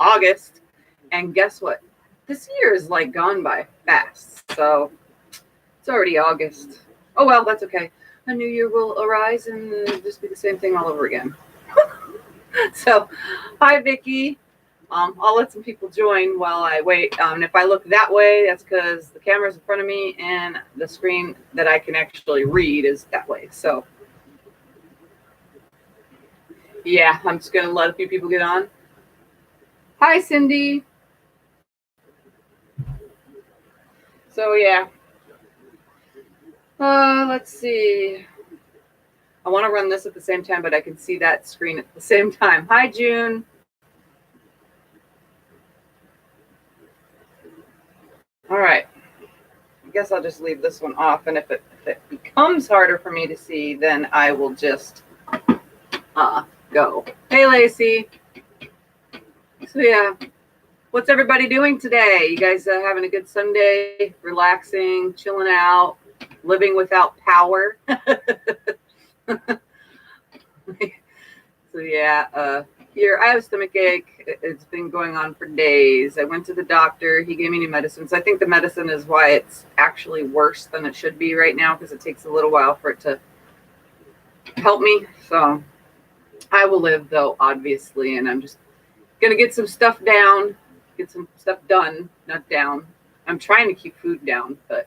August. And guess what? This year is like gone by fast. So it's already August. Oh, well, that's okay. A new year will arise and just be the same thing all over again. So, hi, Vicki. I'll let some people join while I wait. If I look that way, that's because the camera's in front of me and the screen that I can actually read is that way. So, yeah, I'm just going to let a few people get on. Hi, Cindy. So, yeah. Let's see. I want to run this at the same time, but I can see that screen at the same time. Hi, June. All right. I guess I'll just leave this one off. And if it becomes harder for me to see, then I will just go. Hey, Lacey. So, yeah. What's everybody doing today? You guys having a good Sunday? Relaxing, chilling out, living without power? So yeah, here I have a stomach ache. It's been going on for days. I went to the doctor. He gave me new medicine. So I think the medicine is why it's actually worse than it should be right now, because it takes a little while for it to help me. So I will live though, obviously, and I'm just gonna get some stuff down, get some stuff done, not down. I'm trying to keep food down, but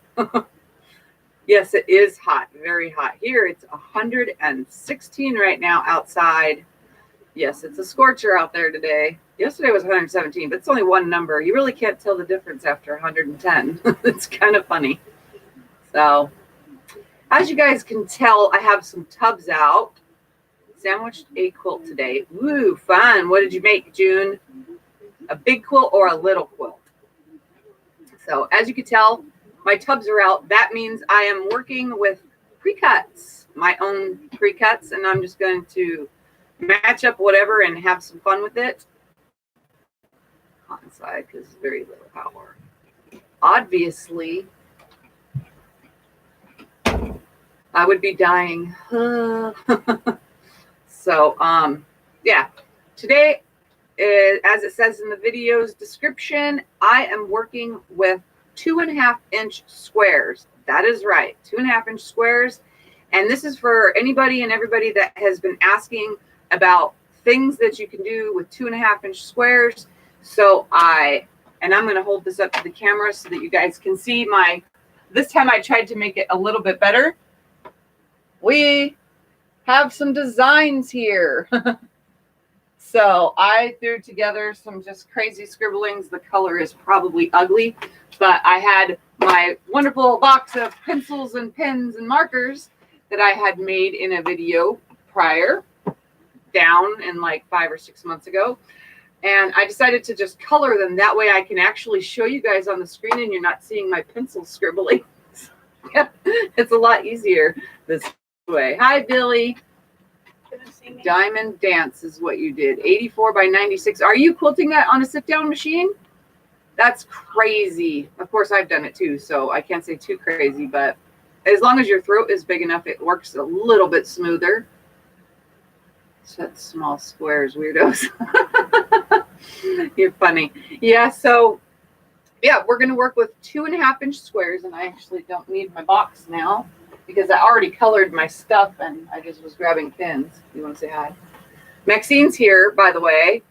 yes, it is hot, very hot. Here it's 116 right now outside. Yes, it's a scorcher out there today. Yesterday was 117, but it's only one number. You really can't tell the difference after 110. It's kind of funny. So, as you guys can tell, I have some tubs out. Sandwiched a quilt today. Woo, fun. What did you make, June? A big quilt or a little quilt? So, as you can tell, my tubs are out. That means I am working with pre-cuts, my own pre-cuts, and I'm just going to match up whatever and have some fun with it. On side, because very little power. Obviously, I would be dying. So, yeah. Today, as it says in the video's description, I am working with 2.5-inch squares. That is right, 2.5-inch squares. And this is for anybody and everybody that has been asking about things that you can do with 2.5-inch squares. So I'm going to hold this up to the camera so that you guys can see this time I tried to make it a little bit better. We have some designs here. So I threw together some just crazy scribblings. The color is probably ugly, but I had my wonderful box of pencils and pens and markers that I had made in a video prior, down in like 5 or 6 months ago. And I decided to just color them. That way I can actually show you guys on the screen and you're not seeing my pencil scribbling. It's a lot easier this way. Hi, Billy. Diamond Dance is what you did. 84 by 96. Are you quilting that on a sit-down machine? That's crazy. Of course, I've done it too, so I can't say too crazy, but as long as your throat is big enough, it works a little bit smoother. Such small squares, weirdos. You're funny. Yeah, so yeah, we're going to work with 2.5-inch squares, and I actually don't need my box now because I already colored my stuff and I just was grabbing pins. You want to say hi? Maxine's here, by the way.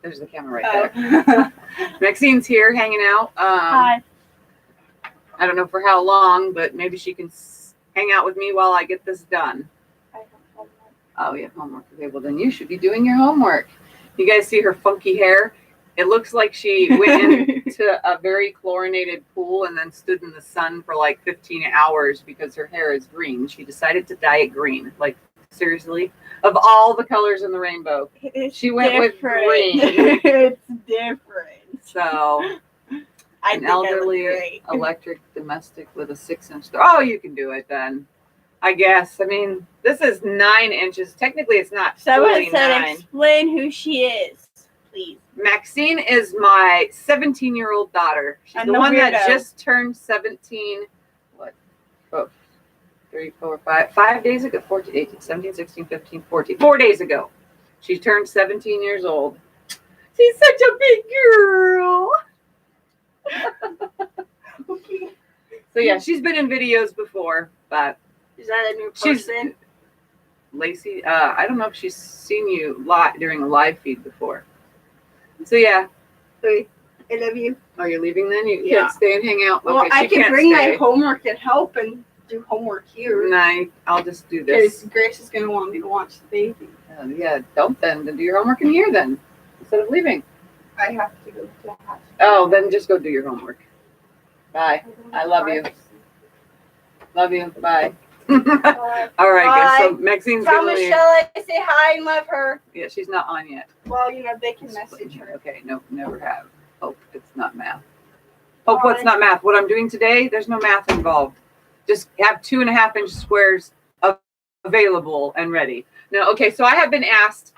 There's the camera right there. Maxine's here hanging out. Hi. I don't know for how long, but maybe she can hang out with me while I get this done. I have homework. Oh, you have homework. Okay, well then you should be doing your homework. You guys see her funky hair? It looks like she went into a very chlorinated pool and then stood in the sun for like 15 hours because her hair is green. She decided to dye it green. Like, seriously? Of all the colors in the rainbow, she went with green. It's different. So, an elderly electric domestic with a 6-inch. Oh, you can do it then. I guess. I mean, this is 9 inches. Technically, it's not Someone fully said 9. explain who she is, please. Maxine is my 17-year-old daughter. She's the one that just turned 17. What? Oh, 3, 4, 5 days ago. 14, 18, 17, 16, 15, 14. 4 days ago. She turned 17 years old. She's such a big girl. Okay. So yeah, she's been in videos before, but Is that a new she's person? Lacey. I don't know if she's seen you live during a live feed before. So yeah. Wait, I love you. Oh, you're leaving then? You Yeah. can't stay and hang out? Well, Okay, I she can can't bring stay. my homework and help and do homework here. No, I'll just do Because this. Grace is going to want me to watch the baby. Yeah, don't then. Then do your homework in here then, instead of leaving. I have to go to the house. Oh, then just go do your homework. Bye. I love you. Love you. Bye. Bye. All right, guys. So Bye. Maxine's Tell gonna leave. Michelle I say hi and love her. Yeah, she's not on yet. Well, you know, they can message her. Okay, no, never have. Hope it's not math. Hope what's not math. What I'm doing today, there's no math involved. Just have 2.5-inch squares available and ready. No, okay, so I have been asked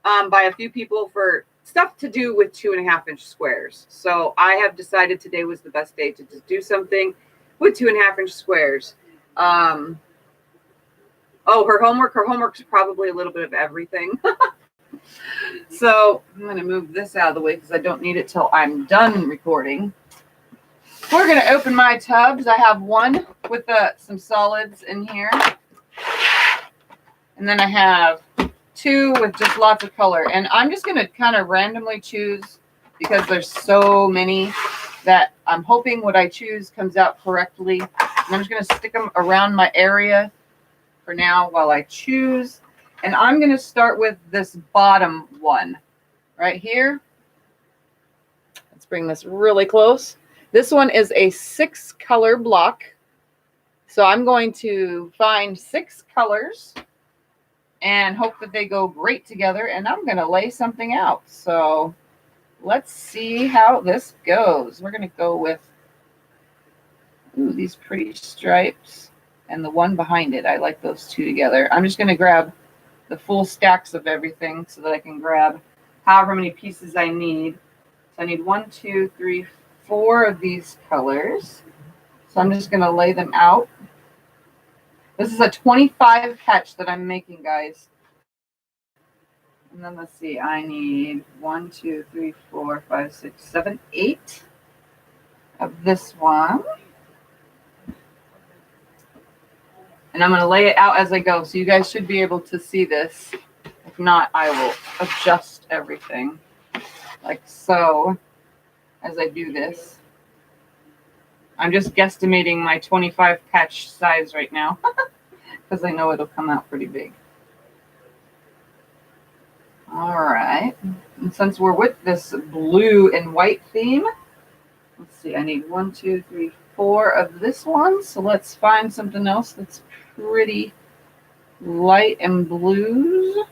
by a few people for stuff to do with 2.5-inch squares. So I have decided today was the best day to just do something with 2.5-inch squares. Oh, her homework's probably a little bit of everything. So I'm going to move this out of the way because I don't need it till I'm done recording. We're going to open my tubs. I have one with some solids in here. And then I have two with just lots of color. And I'm just going to kind of randomly choose because there's so many that I'm hoping what I choose comes out correctly. And I'm just going to stick them around my area for now while I choose. And I'm going to start with this bottom one right here. Let's bring this really close. This one is a 6-color block. So I'm going to find 6 colors and hope that they go great together. And I'm going to lay something out. So let's see how this goes. We're going to go with these pretty stripes and the one behind it. I like those two together. I'm just going to grab the full stacks of everything so that I can grab however many pieces I need. So I need 1, 2, 3, 4 of these colors. So I'm just going to lay them out. This is a 25 catch that I'm making, guys. And then let's see, I need 1, 2, 3, 4, 5, 6, 7, 8 of this one. And I'm going to lay it out as I go. So you guys should be able to see this. If not, I will adjust everything like so as I do this. I'm just guesstimating my 25 patch size right now because I know it'll come out pretty big. All right. And since we're with this blue and white theme, let's see, I need 1, 2, 3, 4 of this one. So let's find something else that's pretty light and blues.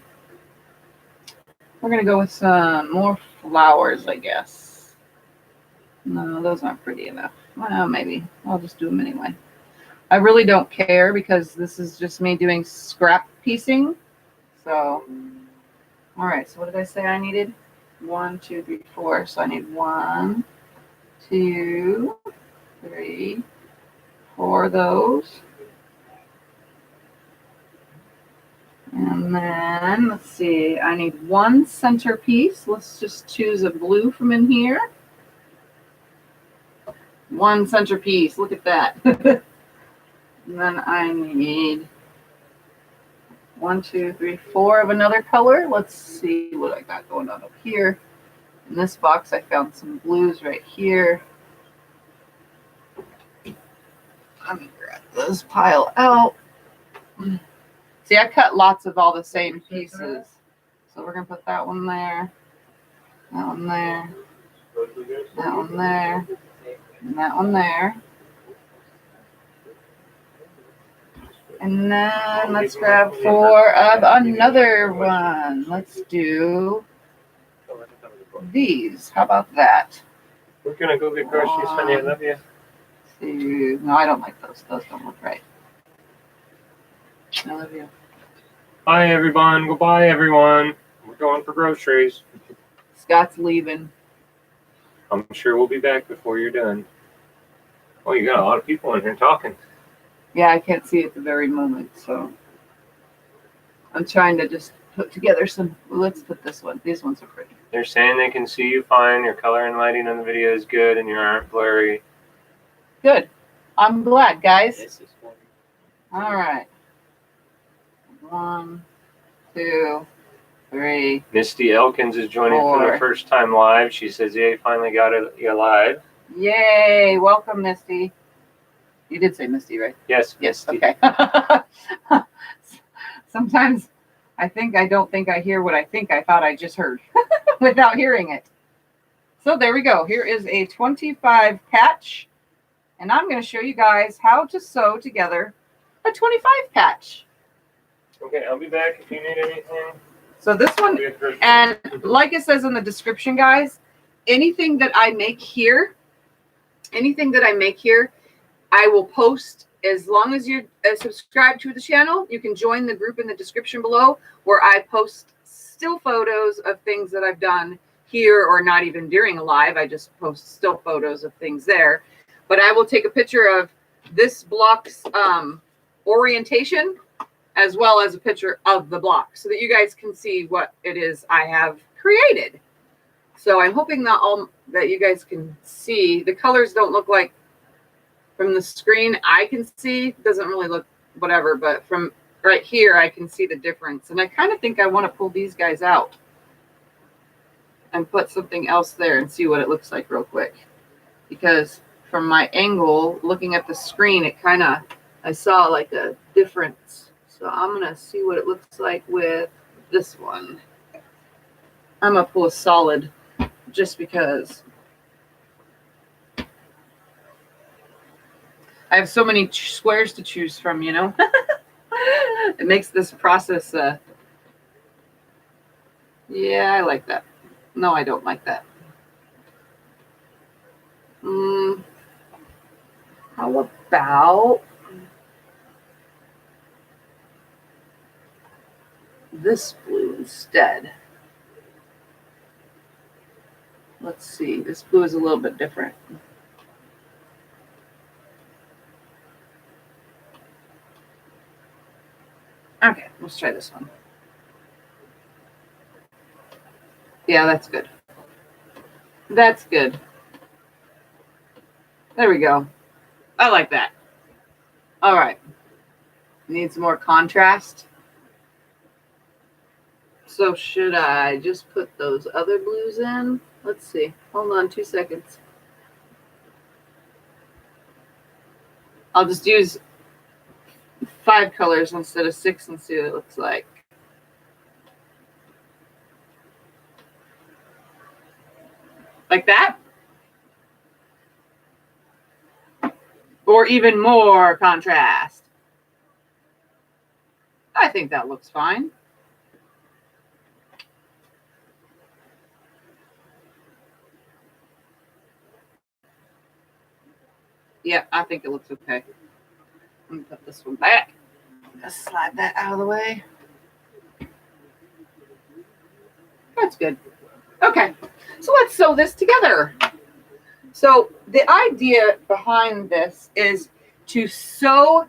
We're going to go with some more flowers, I guess. No, those aren't pretty enough. Well, maybe. I'll just do them anyway. I really don't care because this is just me doing scrap piecing. So, all right. So what did I say I needed? 1, 2, 3, 4. So I need 1, 2, 3, 4 of those. And then, let's see, I need 1 centerpiece. Let's just choose a blue from in here. 1 centerpiece, look at that. And then I need 1, 2, 3, 4 of another color. Let's see what I got going on up here. In this box, I found some blues right here. Let me grab this pile out. See, I cut lots of all the same pieces. So we're going to put that one there, that one there, that one there, and that one there. And then let's grab 4 of another one. Let's do these. How about that? We're going to go get groceries, honey. I love you. 2. No, I don't like those. Those don't look right. I love you. Bye, everyone. Goodbye, everyone. We're going for groceries. Scott's leaving. I'm sure we'll be back before you're done. Oh, you got a lot of people in here talking. Yeah, I can't see at the very moment, so I'm trying to just put together some. Let's put this one. These ones are pretty. They're saying they can see you fine. Your color and lighting on the video is good, and you aren't blurry. Good. I'm glad, guys. This is funny. All right. 1, 2, 3. Misty Elkins is joining for 4. the first time live. She says, "Yay, finally got it live." Yay! Welcome, Misty. You did say Misty, right? Yes, Yes. Misty. Okay. Sometimes I don't think I hear what I think I thought I just heard without hearing it. So there we go. Here is a 25 patch, and I'm going to show you guys how to sew together a 25 patch. Okay, I'll be back if you need anything. So this one, and like it says in the description, guys, anything that I make here, I will post. As long as you're subscribed to the channel, you can join the group in the description below, where I post still photos of things that I've done here, or not even during a live. I just post still photos of things there. But I will take a picture of this block's orientation, as well as a picture of the block, so that you guys can see what it is I have created. So I'm hoping that you guys can see. The colors don't look like from the screen I can see. It doesn't really look whatever, but from right here I can see the difference. And I kind of think I want to pull these guys out and put something else there and see what it looks like real quick. Because from my angle, looking at the screen, I saw like a difference. So I'm going to see what it looks like with this one. I'm going to pull a solid just because I have so many squares to choose from, you know. It makes this process, yeah, I like that. No, I don't like that. How about this blue instead? Let's see, this blue is a little bit different. Okay, let's try this one. Yeah, that's good. That's good. There we go. I like that. All right. Need some more contrast. So should I just put those other blues in? Let's see. Hold on 2 seconds. I'll just use 5 colors instead of 6 and see what it looks like. Like that? Or even more contrast? I think that looks fine. Yeah, I think it looks okay. Let me put this one back. Just slide that out of the way. That's good. Okay, so let's sew this together. So the idea behind this is to sew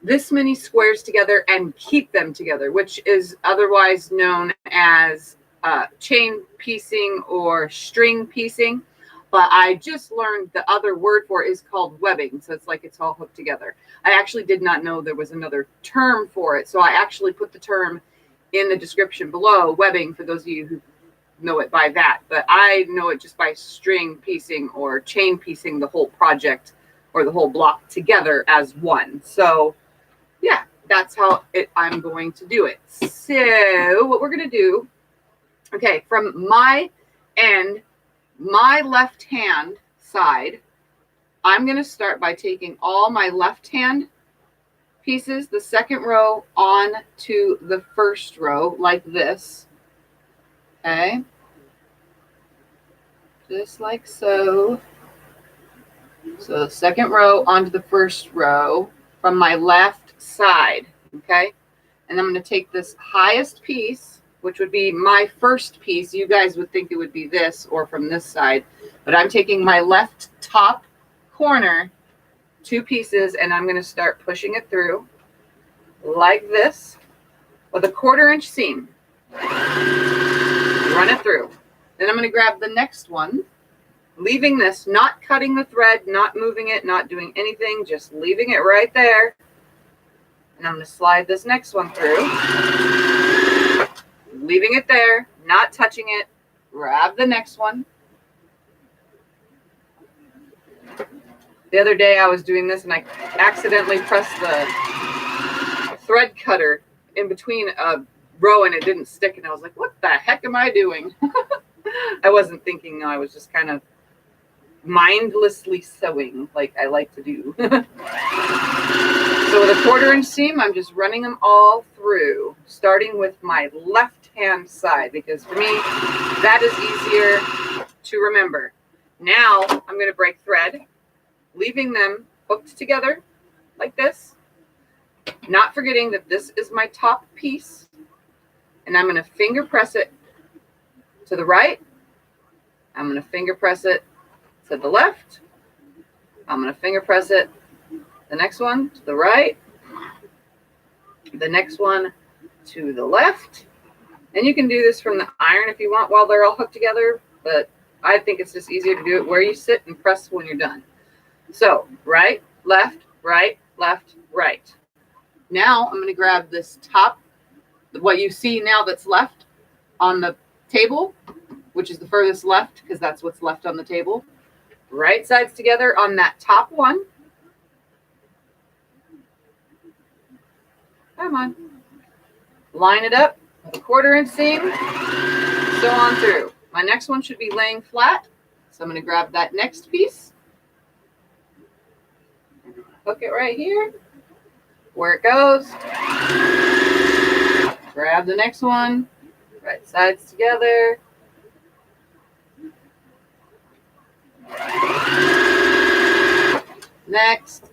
this many squares together and keep them together, which is otherwise known as chain piecing or string piecing. But I just learned the other word for it is called webbing. So it's like it's all hooked together. I actually did not know there was another term for it. So I actually put the term in the description below, webbing, for those of you who know it by that. But I know it just by string piecing or chain piecing the whole project or the whole block together as one. So yeah, that's how I'm going to do it. So what we're going to do, okay, from my end, my left hand side, I'm going to start by taking all my left hand pieces, the second row, on to the first row like this. Okay. Just like so. So the second row onto the first row from my left side. Okay. And I'm going to take this highest piece, which would be my first piece. You guys would think it would be this or from this side, but I'm taking my left top corner, 2 pieces, and I'm going to start pushing it through like this with a 1/4 inch seam. Run it through. Then I'm going to grab the next one, leaving this, not cutting the thread, not moving it, not doing anything, just leaving it right there. And I'm going to slide this next one through, leaving it there, not touching it. Grab the next one. The other day I was doing this and I accidentally pressed the thread cutter in between a row and it didn't stick, and I was like, what the heck am I doing? I wasn't thinking, no, I was just kind of mindlessly sewing like I like to do. So with a 1/4 inch seam, I'm just running them all through, starting with my left hand side, because for me, that is easier to remember. Now I'm going to break thread, leaving them hooked together like this, not forgetting that this is my top piece, and I'm going to finger press it to the right. I'm going to finger press it to the left. I'm going to finger press it, the next one to the right, the next one to the left. And you can do this from the iron if you want while they're all hooked together, but I think it's just easier to do it where you sit and press when you're done. So right, left, right, left, right. Now I'm going to grab this top, what you see now that's left on the table, which is the furthest left because that's what's left on the table. Right sides together on that top one. Come on. Line it up with a 1/4 inch seam. Sew on through. My next one should be laying flat. So I'm going to grab that next piece. Hook it right here. Where it goes. Grab the next one. Right sides together. Next.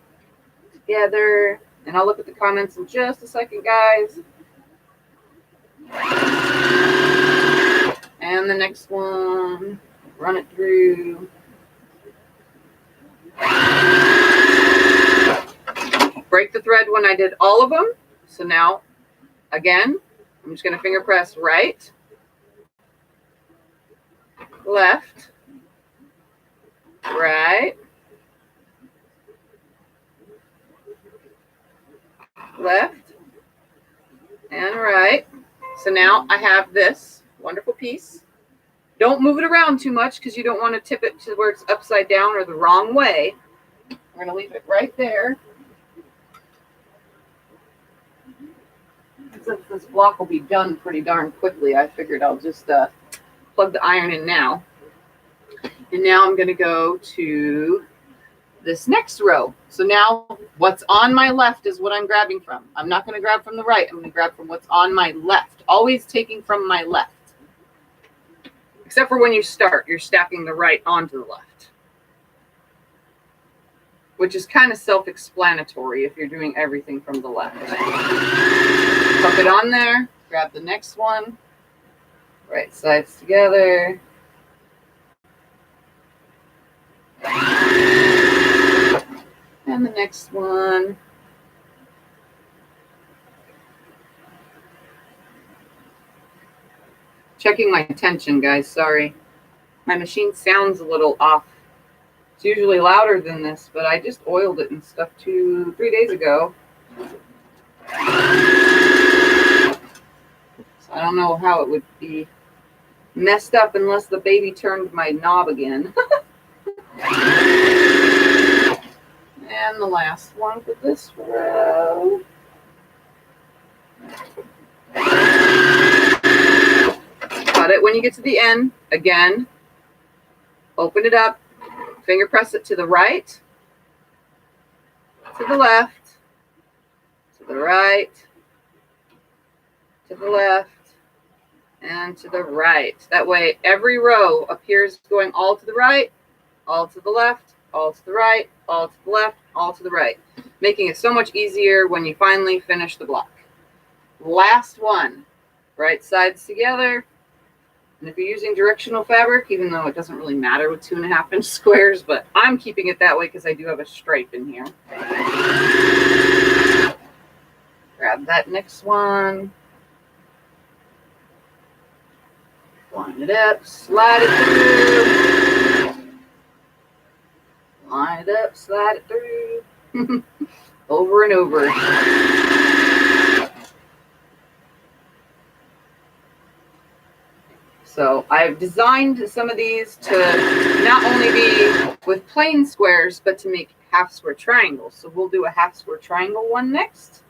Together. And I'll look at the comments in just a second, guys. And the next one. Run it through. Break the thread when I did all of them. So now, again, I'm just going to finger press right, left, right, left, and right. So now I have this wonderful piece. Don't move it around too much because you don't want to tip it to where it's upside down or the wrong way. We're going to leave it right there. Since this block will be done pretty darn quickly, I figured I'll just plug the iron in now. And now I'm going to go to this next row. So now what's on my left is what I'm grabbing from. I'm not going to grab from the right. I'm going to grab from what's on my left. Always taking from my left. Except for when you start, you're stacking the right onto the left. Which is kind of self-explanatory if you're doing everything from the left. Hook it on there, grab the next one, right sides together. And the next one. Checking my tension, guys, sorry. My machine sounds a little off. It's usually louder than this, but I just oiled it and stuff 2-3 days ago. I don't know how it would be messed up unless the baby turned my knob again. And the last one for this row. Cut it when you get to the end. Again, open it up, finger press it to the right, to the left, to the right, to the left, and to the right. That way every row appears going all to the right, all to the left, all to the right, all to the left, all to the right, making it so much easier when you finally finish the block. Last one, right sides together. And if you're using directional fabric, even though it doesn't really matter with 2.5 inch squares, but I'm keeping it that way because I do have a stripe in here. Grab that next one. Line it up, slide it through. Line it up, slide it through. Over and over. So I've designed some of these to not only be with plain squares, but to make half square triangles. So we'll do a half square triangle one next,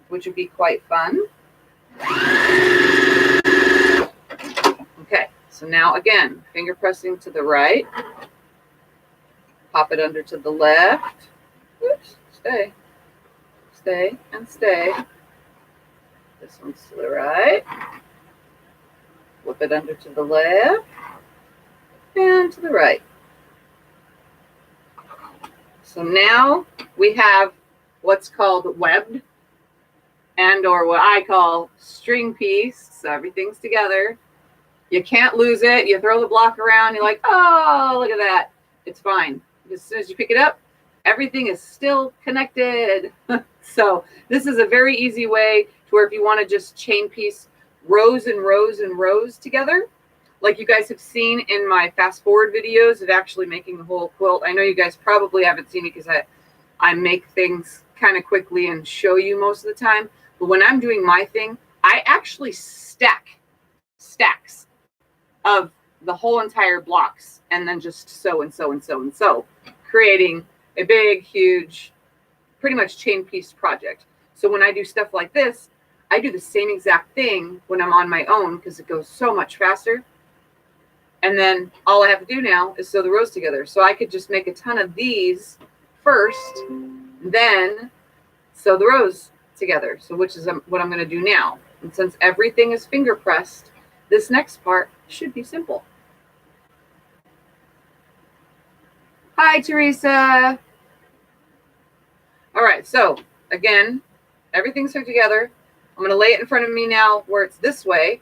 which would be quite fun. Okay, so now again, finger pressing to the right, pop it under to the left. Oops, stay, stay, and stay. This one's to the right. Flip it under to the left and to the right. So now we have what's called webbed, and or what I call string piece. So everything's together. You can't lose it. You throw the block around. You're like, oh, look at that. It's fine. As soon as you pick it up, everything is still connected. So this is a very easy way to where if you want to just chain piece rows and rows and rows together, like you guys have seen in my fast forward videos of actually making the whole quilt. I know you guys probably haven't seen it because I make things kind of quickly and show you most of the time. But when I'm doing my thing, I actually stack stacks of the whole entire blocks and then just sew and sew and sew and sew, creating a big, huge, pretty much chain piece project. So when I do stuff like this, I do the same exact thing when I'm on my own because it goes so much faster. And then all I have to do now is sew the rows together. So I could just make a ton of these first, then sew the rows together. So which is what I'm going to do now. And since everything is finger pressed, this next part should be simple. Hi, Teresa. All right, so again, everything's hooked together. I'm going to lay it in front of me now where it's this way.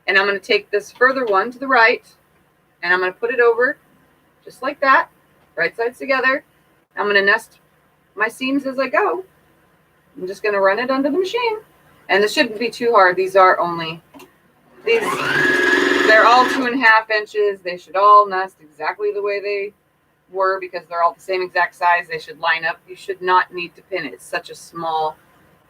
And I'm going to take this further one to the right. And I'm going to put it over just like that. Right sides together. I'm going to nest my seams as I go. I'm just going to run it under the machine. And this shouldn't be too hard. These are only, they're all 2.5 inches. They should all nest exactly the way they were because they're all the same exact size. They should line up. You should not need to pin it. It's such a small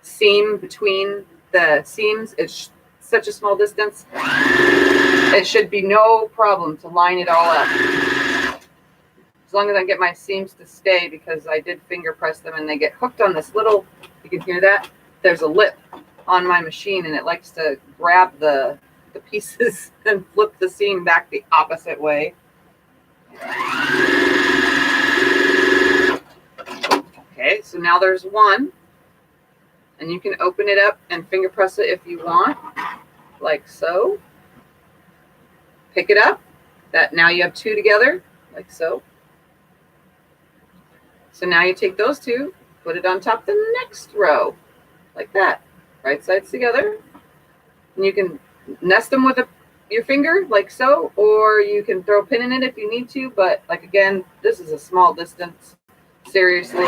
seam between the seams. It's such a small distance. It should be no problem to line it all up. As long as I get my seams to stay, because I did finger press them and they get hooked on this little, you can hear that? There's a lip on my machine and it likes to grab the pieces and flip the seam back the opposite way. Okay, so now there's one. And you can open it up and finger press it if you want, like so. Pick it up. That now you have two together, like so. So now you take those two, put it on top of the next row, like that. Right sides together. And you can nest them with your finger, like so, or you can throw a pin in it if you need to. But like again, this is a small distance. Seriously.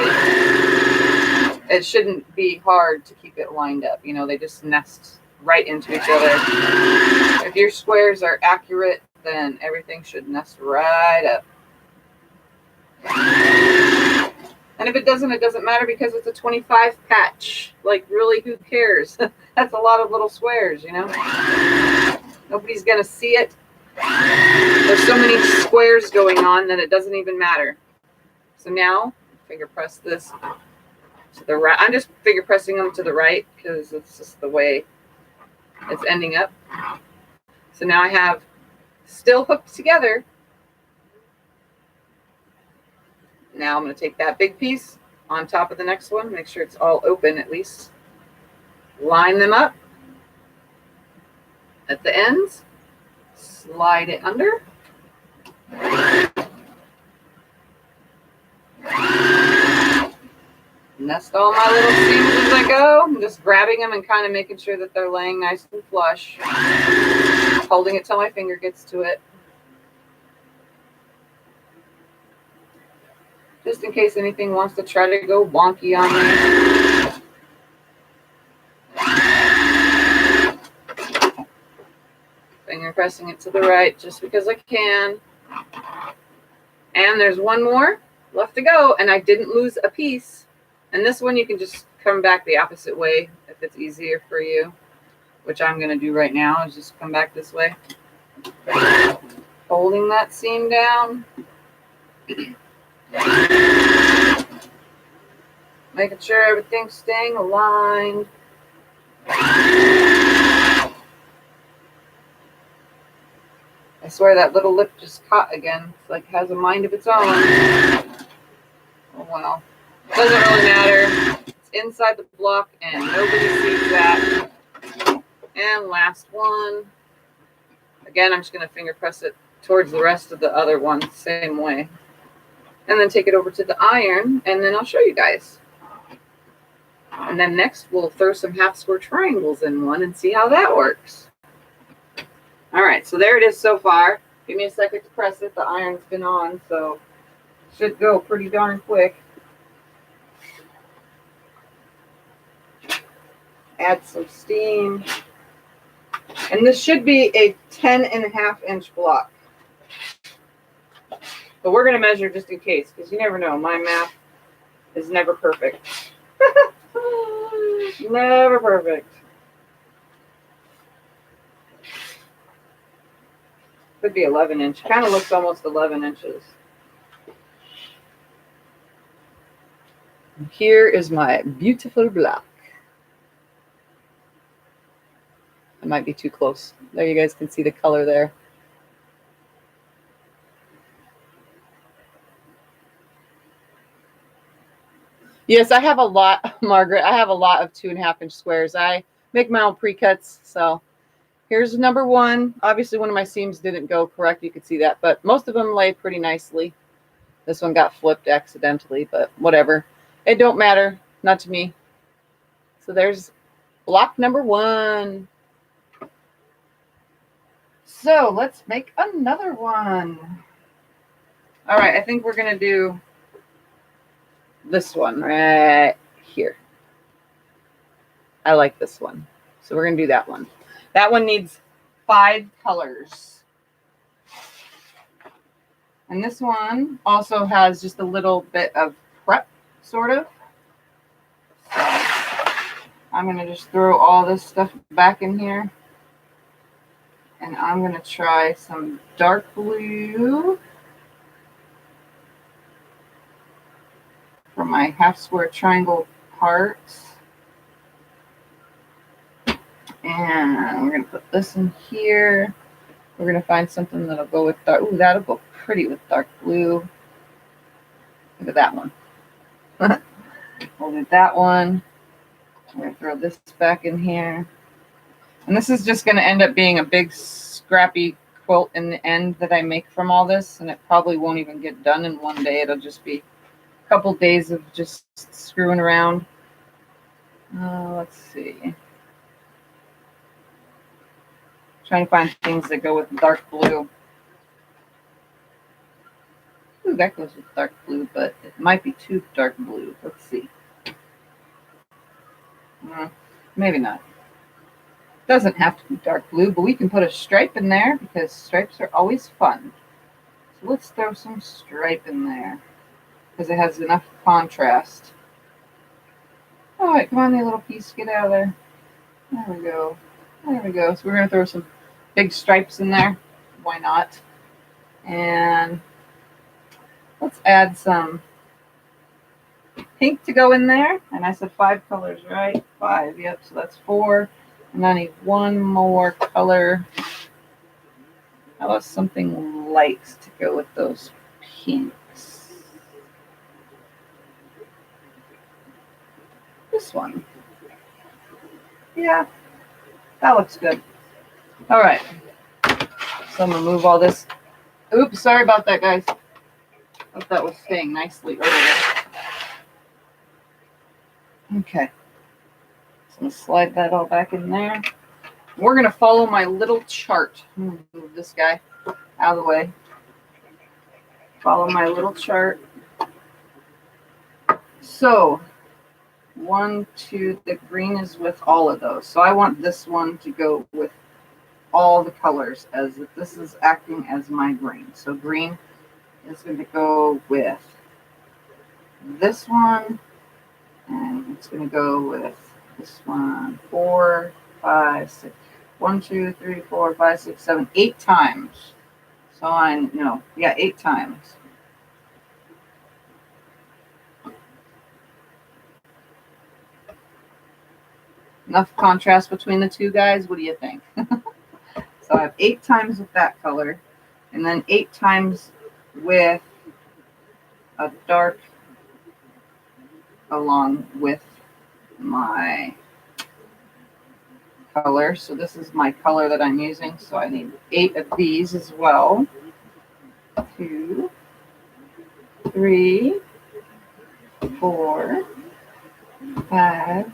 It shouldn't be hard to keep it lined up. You know, they just nest right into each other. If your squares are accurate, then everything should nest right up. And if it doesn't matter because it's a 25 patch. Like, really, who cares? That's a lot of little squares, you know? Nobody's going to see it. There's so many squares going on that it doesn't even matter. So now, finger press this to the right. I'm just finger pressing them to the right because it's just the way it's ending up. So now I have still hooked together. Now I'm going to take that big piece on top of the next one, make sure it's all open at least. Line them up at the ends, slide it under. Nest all my little seams as I go. I'm just grabbing them and kind of making sure that they're laying nice and flush. Holding it till my finger gets to it. Just in case anything wants to try to go wonky on me. Finger pressing it to the right just because I can. And there's one more left to go, and I didn't lose a piece. And this one you can just come back the opposite way if it's easier for you, which I'm going to do right now is just come back this way. Holding that seam down. Making sure everything's staying aligned. I swear that little lip just caught again. It's like it has a mind of its own. Oh well. Doesn't really matter. It's inside the block and nobody sees that. And last one. Again, I'm just going to finger press it towards the rest of the other ones the same way. And then take it over to the iron, and then I'll show you guys. And then next, we'll throw some half square triangles in one and see how that works. All right, so there it is so far. Give me a second to press it. The iron's been on, so it should go pretty darn quick. Add some steam. And this should be a 10.5-inch block. But we're going to measure just in case, because you never know. My math is never perfect. Never perfect. Could be 11-inch. Kind of looks almost 11 inches. Here is my beautiful block. It might be too close. There you guys can see the color there. Yes, I have a lot, Margaret. I have a lot of 2.5-inch squares. I make my own pre-cuts. So here's number one. Obviously, one of my seams didn't go correct. You could see that, but most of them lay pretty nicely. This one got flipped accidentally, but whatever. It don't matter. Not to me. So there's block number one. So let's make another one. All right, I think we're going to do this one right here. I like this one. So we're going to do that one. That one needs 5 colors. And this one also has just a little bit of prep, sort of. So I'm going to just throw all this stuff back in here. And I'm going to try some dark blue for my half square triangle parts. And we're going to put this in here. We're going to find something that'll go with dark. Ooh, that'll go pretty with dark blue. Look at that one. We'll do that one. We're going to throw this back in here. And this is just going to end up being a big scrappy quilt in the end that I make from all this. And it probably won't even get done in one day. It'll just be a couple days of just screwing around. Let's see. Trying to find things that go with dark blue. Ooh, that goes with dark blue, but it might be too dark blue. Let's see. Maybe not. Doesn't have to be dark blue, but we can put a stripe in there because stripes are always fun. So let's throw some stripe in there because it has enough contrast. All right, come on, you little piece, get out of there. There we go. There we go. So we're going to throw some big stripes in there. Why not? And let's add some pink to go in there. And I said 5 colors, right? 5, yep, so that's 4. And I need one more color. How about something light to go with those pinks? This one. Yeah, that looks good. All right. So I'm going to move all this. Oops, sorry about that, guys. Hope that was staying nicely earlier. Okay. I'm going to slide that all back in there. We're going to follow my little chart. I'm going to move this guy out of the way. Follow my little chart. So, 1, 2, the green is with all of those. So I want this one to go with all the colors as if this is acting as my green. So green is going to go with this one, and it's going to go with this one 4, 5, 6, 1, 2, 3, 4, 5, 6, 7, 8 times. So I know, yeah, 8 times. Enough contrast between the two guys. What do you think? So I have 8 times with that color, and then 8 times with a dark along with my color. So this is my color that I'm using. So I need 8 of these as well. 2, 3, 4, 5,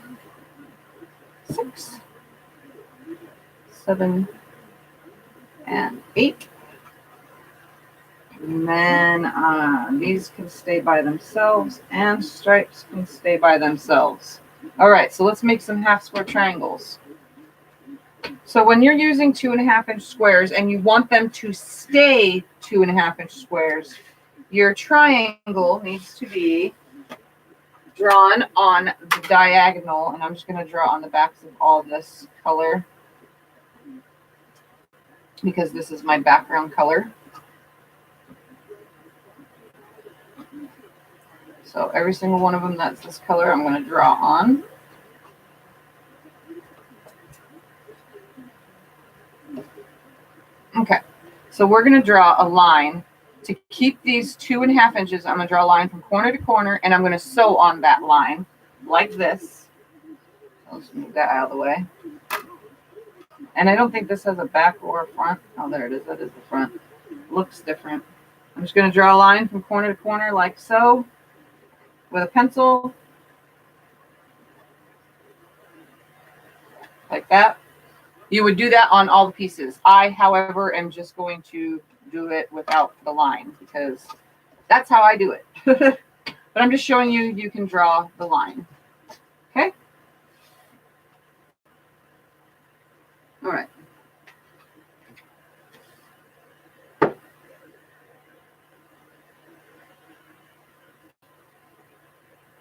6, 7, and 8. And then these can stay by themselves, and stripes can stay by themselves. All right, so let's make some half square triangles. So when you're using 2.5-inch squares and you want them to stay 2.5-inch squares, your triangle needs to be drawn on the diagonal, and I'm just going to draw on the backs of all this color because this is my background color. So every single one of them that's this color, I'm going to draw on. Okay, so we're going to draw a line to keep these 2.5 inches. I'm going to draw a line from corner to corner, and I'm going to sew on that line like this. Let's move that out of the way. And I don't think this has a back or a front. Oh, there it is. That is the front. Looks different. I'm just going to draw a line from corner to corner like so with a pencil. Like that. You would do that on all the pieces. I, however, am just going to do it without the line because that's how I do it. But I'm just showing you, you can draw the line. Okay? All right.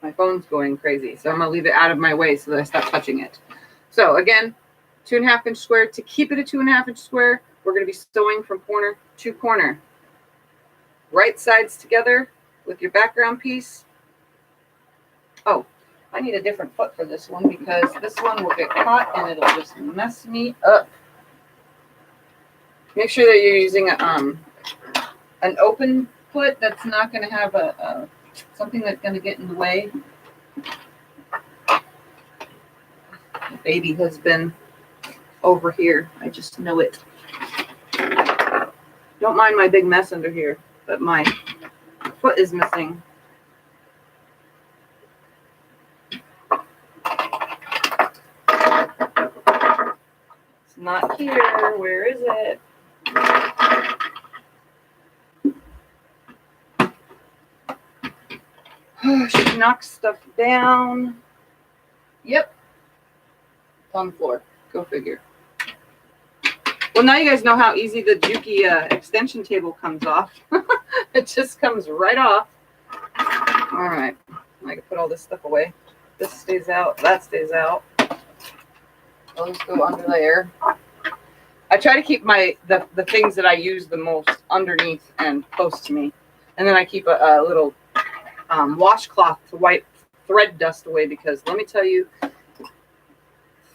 My phone's going crazy, so I'm going to leave it out of my way so that I stop touching it. So again, 2.5-inch square. To keep it a 2.5-inch square, we're going to be sewing from corner to corner. Right sides together with your background piece. Oh, I need a different foot for this one because this one will get caught and it'll just mess me up. Make sure that you're using an open foot that's not going to have a something that's going to get in the way. The baby has been over here. I just know it. Don't mind my big mess under here, but my foot is missing. It's not here. Where is it? She knocks stuff down. Yep. It's on the floor. Go figure. Well, now you guys know how easy the Juki extension table comes off. It just comes right off. All right. I can put all this stuff away. This stays out. That stays out. Those go under there. I try to keep the things that I use the most underneath and close to me. And then I keep a little washcloth to wipe thread dust away because let me tell you,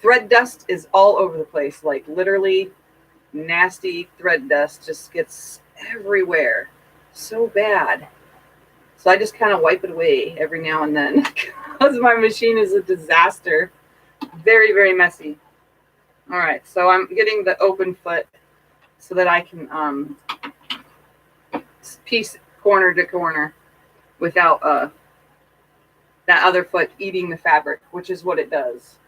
thread dust is all over the place. Like literally nasty thread dust just gets everywhere. So bad. So I just kind of wipe it away every now and then because my machine is a disaster. Very, very messy. All right, so I'm getting the open foot so that I can piece corner to corner without that other foot eating the fabric, which is what it does.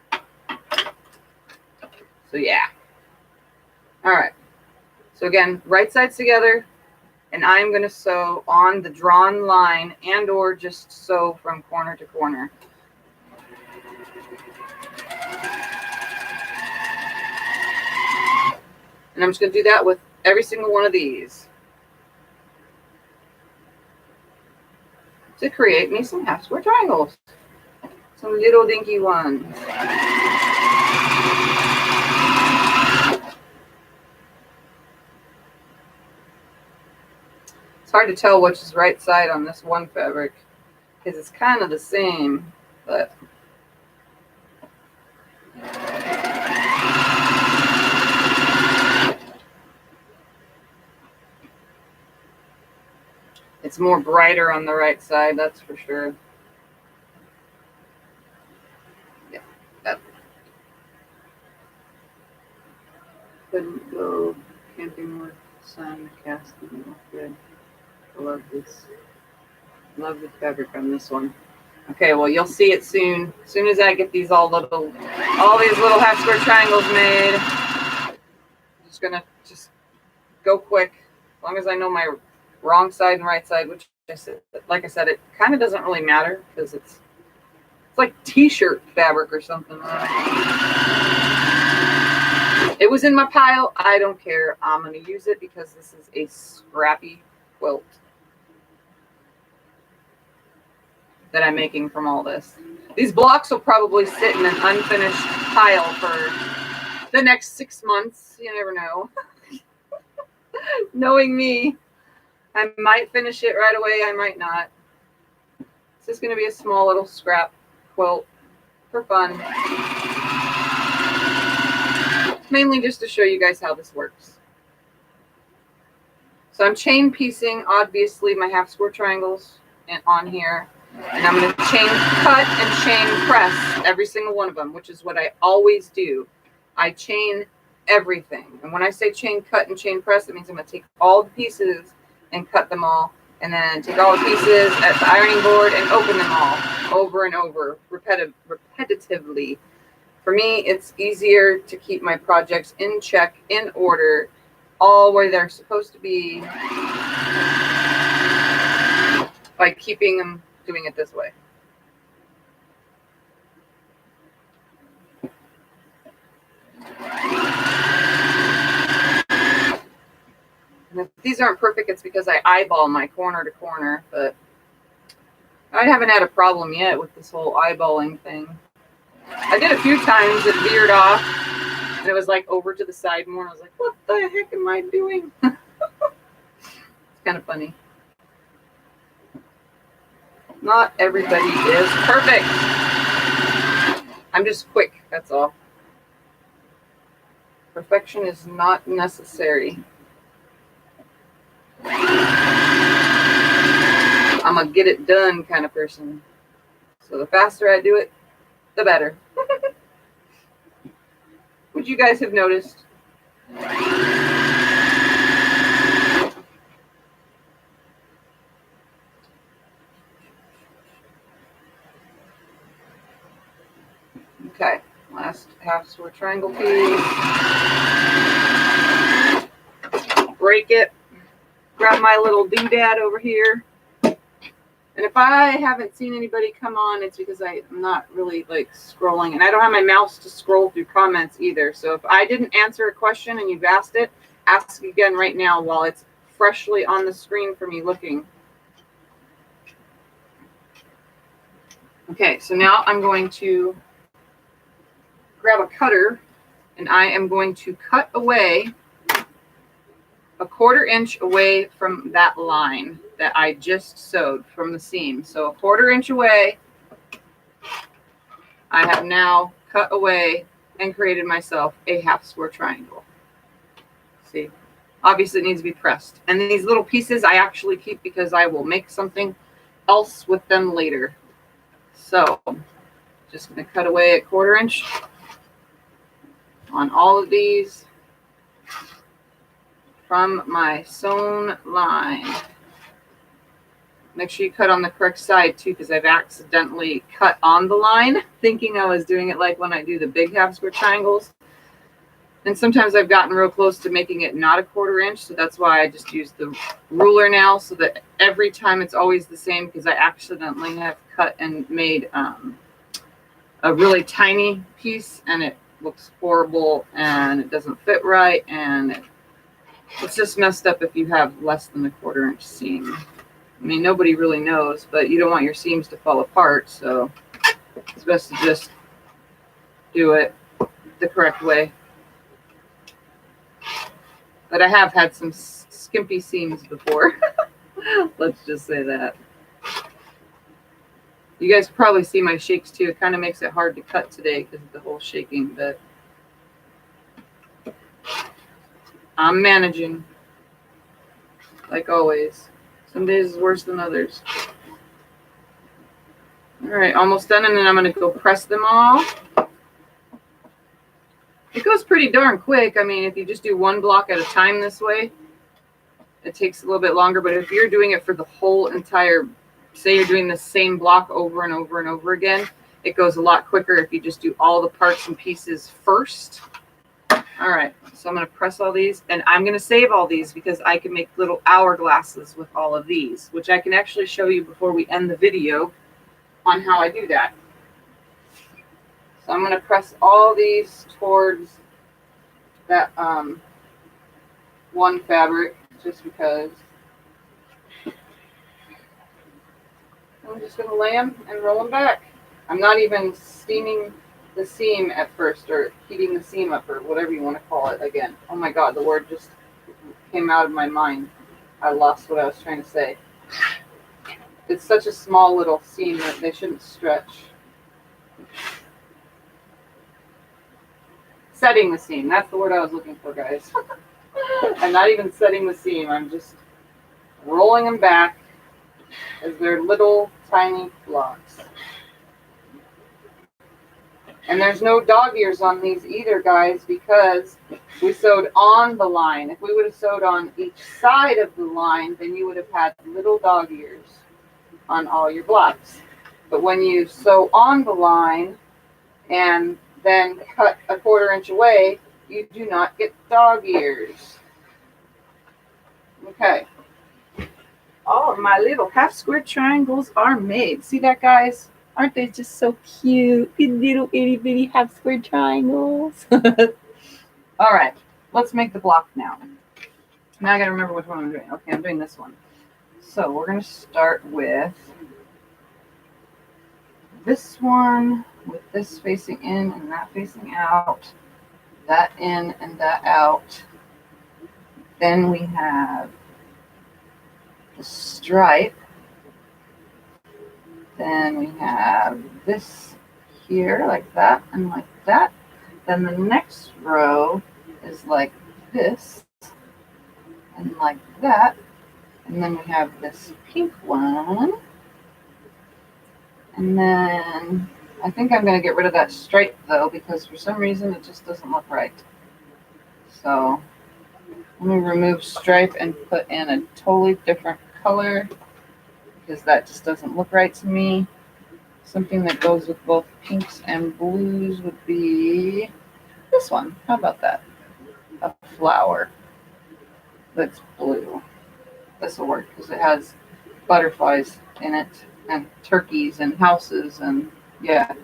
So yeah. All right. So again, right sides together, and I'm going to sew on the drawn line and or just sew from corner to corner. And I'm just going to do that with every single one of these to create me some half square triangles. Some little dinky ones. It's hard to tell which is right side on this one fabric because it's kind of the same, but it's more brighter on the right side, that's for sure. Yeah, that couldn't go camping with sun casting. Good. I love this. Love the fabric on this one. Okay, well you'll see it soon. As soon as I get these all these little half square triangles made, I'm just gonna go quick. As long as I know my wrong side and right side, which I said, like I said, it kind of doesn't really matter because it's like t-shirt fabric or something. It was in my pile. I don't care. I'm gonna use it because this is a scrappy quilt that I'm making from all this. These blocks will probably sit in an unfinished pile for the next 6 months. You never know. Knowing me, I might finish it right away. I might not. It's just going to be a small little scrap quilt for fun. Mainly just to show you guys how this works. So I'm chain piecing, obviously, my half square triangles on here. And I'm going to chain cut and chain press every single one of them, which is what I always do. I chain everything. And when I say chain cut and chain press, it means I'm going to take all the pieces and cut them all, and then take all the pieces at the ironing board and open them all over and over repetitively. For me, it's easier to keep my projects in check, in order, all where they're supposed to be, by keeping them doing it this way. And if these aren't perfect, it's because I eyeball my corner to corner, but I haven't had a problem yet with this whole eyeballing thing. I did a few times, it veered off, and it was like over to the side more. I was like, what the heck am I doing? It's kind of funny. Not everybody is perfect. I'm just quick, that's all. Perfection is not necessary. I'm a get it done kind of person. So the faster I do it, the better. Would you guys have noticed? Okay, last half square triangle piece. Break it. Grab my little doodad over here. And if I haven't seen anybody come on, it's because I'm not really like scrolling. And I don't have my mouse to scroll through comments either. So if I didn't answer a question and you've asked it, ask again right now while it's freshly on the screen for me looking. Okay, so now I'm going to grab a cutter and I am going to cut away a 1/4 inch away from that line that I just sewed from the seam. So a 1/4 inch away, I have now cut away and created myself a half square triangle. See, obviously it needs to be pressed. And these little pieces I actually keep because I will make something else with them later. So just going to cut away at 1/4 inch on all of these from my sewn line. Make sure you cut on the correct side too, because I've accidentally cut on the line thinking I was doing it like when I do the big half square triangles. And sometimes I've gotten real close to making it not a 1/4 inch, so that's why I just use the ruler now, so that every time it's always the same, because I accidentally have cut and made a really tiny piece, and it looks horrible and it doesn't fit right, and it's just messed up if you have less than a 1/4 inch seam. I mean, nobody really knows, but you don't want your seams to fall apart, so it's best to just do it the correct way. But I have had some skimpy seams before. Let's just say that. You guys probably see my shakes too. It kind of makes it hard to cut today because of the whole shaking, but I'm managing like always. Some days is worse than others. All right, almost done, and then I'm going to go press them all. It goes pretty darn quick. I mean, if you just do one block at a time this way, it takes a little bit longer, but if you're doing it for the whole entire, say you're doing the same block over and over and over again, it goes a lot quicker if you just do all the parts and pieces first. All right, so I'm going to press all these, and I'm going to save all these because I can make little hourglasses with all of these, which I can actually show you before we end the video on how I do that. So I'm going to press all these towards that one fabric just because. I'm just going to lay them and roll them back. I'm not even steaming the seam at first, or heating the seam up, or whatever you want to call it again. Oh my God, the word just came out of my mind. I lost what I was trying to say. It's such a small little seam that they shouldn't stretch. Setting the seam, that's the word I was looking for, guys. I'm not even setting the seam, I'm just rolling them back as they're little tiny blocks. And there's no dog ears on these either, guys, because we sewed on the line. If we would have sewed on each side of the line, then you would have had little dog ears on all your blocks. But when you sew on the line and then cut a 1/4 inch away, you do not get dog ears. Okay. All of my little half square triangles are made. See that, guys? Aren't they just so cute? These little itty bitty half square triangles. All right, let's make the block now. Now I gotta remember which one I'm doing. Okay, I'm doing this one. So we're gonna start with this one, with this facing in and that facing out, that in and that out. Then we have the stripe. Then we have this here, like that and like that. Then the next row is like this and like that. And then we have this pink one. And then I think I'm going to get rid of that stripe though, because for some reason it just doesn't look right. So let me remove stripe and put in a totally different color, because that just doesn't look right to me. Something that goes with both pinks and blues would be this one. How about that? A flower that's blue. This will work because it has butterflies in it and turkeys and houses and yeah.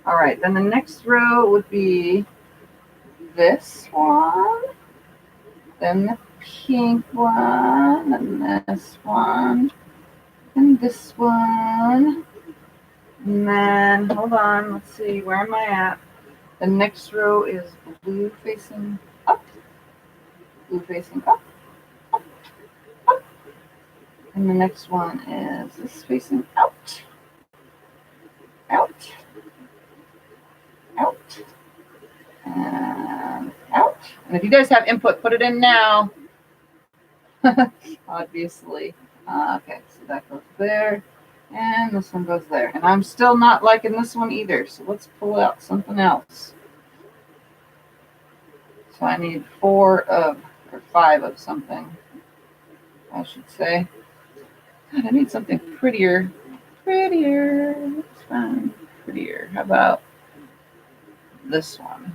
All right, then the next row would be this one, then the pink one, and this one, and this one, and then, hold on, let's see, where am I at? The next row is blue facing up, blue facing up, up, up. And the next one is this facing out, out, out, and out. And if you guys have input, put it in now. Obviously. Okay, so that goes there, and this one goes there. And I'm still not liking this one either, so let's pull out something else. So I need 4 of, or 5 of something, I should say. God, I need something prettier. Prettier. Let's find prettier. How about this one?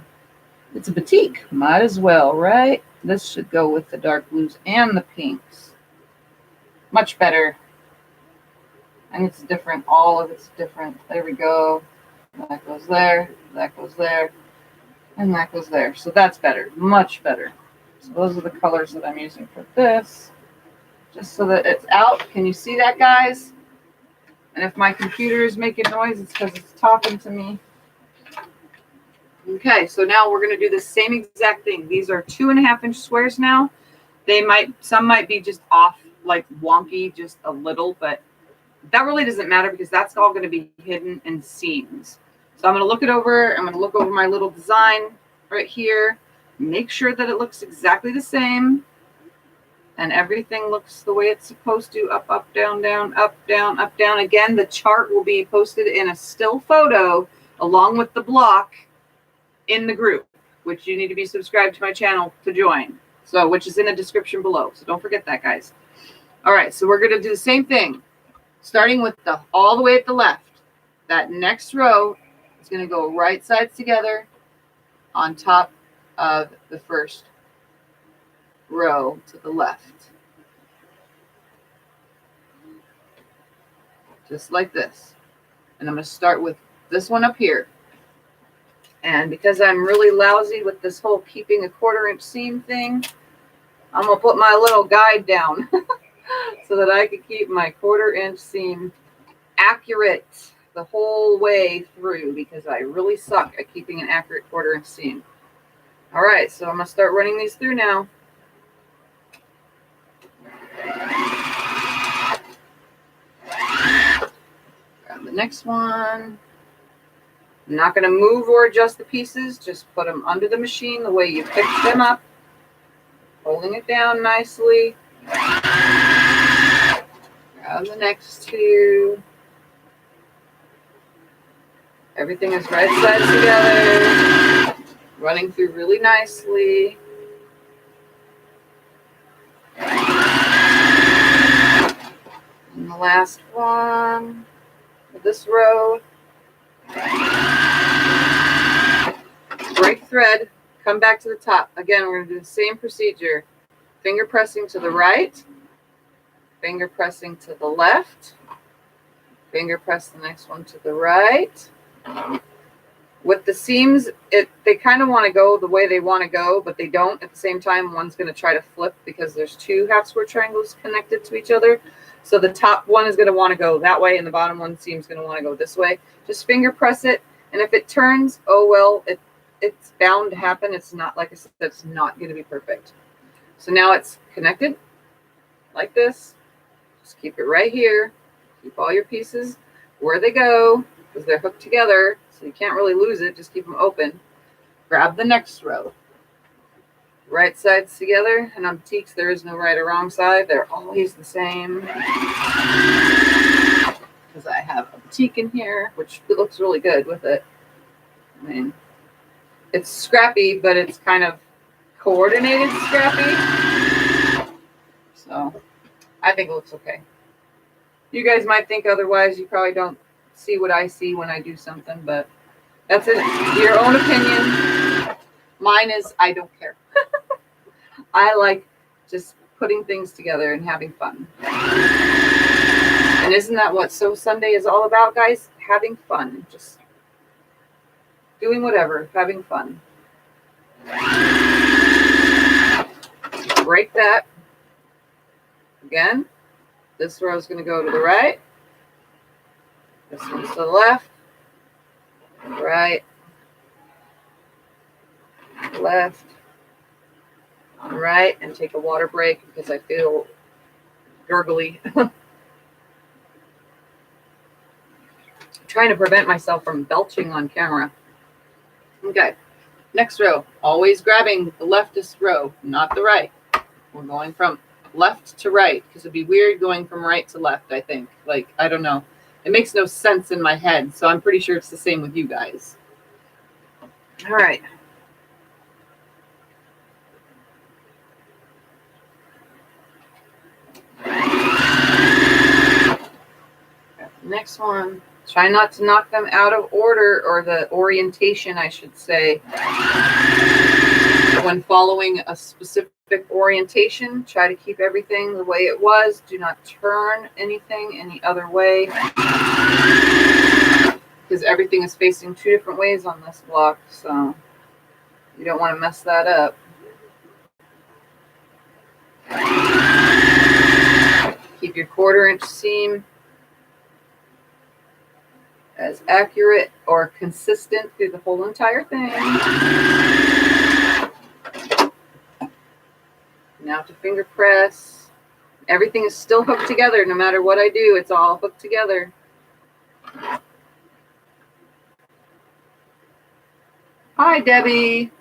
It's a batik. Might as well, right? This should go with the dark blues and the pinks. Much better. And it's different. All of it's different. There we go. That goes there. That goes there. And that goes there. So that's better, much better. So those are the colors that I'm using for this. Just so that it's out. Can you see that, guys? And if my computer is making noise, it's because it's talking to me. Okay, so now we're going to do the same exact thing. These are 2.5-inch squares now. Some might be just off, like wonky, just a little, but that really doesn't matter because that's all going to be hidden in seams. So I'm going to look it over. I'm going to look over my little design right here. Make sure that it looks exactly the same. And everything looks the way it's supposed to. Up, up, down, down, up, down, up, down. Again, the chart will be posted in a still photo along with the block in the group, which you need to be subscribed to my channel to join. So, which is in the description below. So don't forget that, guys. All right, so we're going to do the same thing. Starting with all the way at the left. That next row is going to go right sides together on top of the first row to the left. Just like this. And I'm going to start with this one up here. And because I'm really lousy with this whole keeping a 1/4-inch seam thing, I'm going to put my little guide down so that I can keep my 1/4-inch seam accurate the whole way through, because I really suck at keeping an accurate 1/4-inch seam. All right, so I'm going to start running these through now. Grab the next one. I'm not going to move or adjust the pieces. Just put them under the machine the way you picked them up. Holding it down nicely. Grab the next two. Everything is right sides together. Running through really nicely. And the last one for this row. Break thread, come back to the top. Again, we're going to do the same procedure. Finger pressing to the right, finger pressing to the left, finger press the next one to the right. With the seams, they kind of want to go the way they want to go, but they don't. At the same time, one's going to try to flip because there's 2 half-square triangles connected to each other. So the top one is going to want to go that way, and the bottom one seam's going to want to go this way. Just finger press it, and if it turns, oh well, it's bound to happen. It's not, like I said, it's not going to be perfect. So now it's connected like this. Just keep it right here. Keep all your pieces where they go because they're hooked together, so you can't really lose it. Just keep them open. Grab the next row. Right sides together, and on batiks there is no right or wrong side. They're always the same. Because I have a batik in here, which looks really good with it. I mean, it's scrappy, but it's kind of coordinated scrappy. So I think it looks okay. You guys might think otherwise. You probably don't see what I see when I do something, but that's it. Your own opinion. Mine is I don't care. I like just putting things together and having fun. And isn't that what Sew Sunday is all about, guys? Having fun. Just doing whatever, having fun. Break that. Again, this row is going to go to the right. This one's to the left. Right. Left. Right. And take a water break because I feel gurgly. Trying to prevent myself from belching on camera. Okay. Next row. Always grabbing the leftist row, not the right. We're going from left to right because it'd be weird going from right to left, I think. Like, I don't know. It makes no sense in my head, so I'm pretty sure it's the same with you guys. All right. Next one. Try not to knock them out of order, or the orientation, I should say. When following a specific orientation, try to keep everything the way it was. Do not turn anything any other way, because everything is facing 2 different ways on this block. So You don't want to mess that up. Keep your 1/4 inch seam as accurate or consistent through the whole entire thing. Now to finger press. Everything is still hooked together. No matter what I do, it's all hooked together. Hi, Debbie.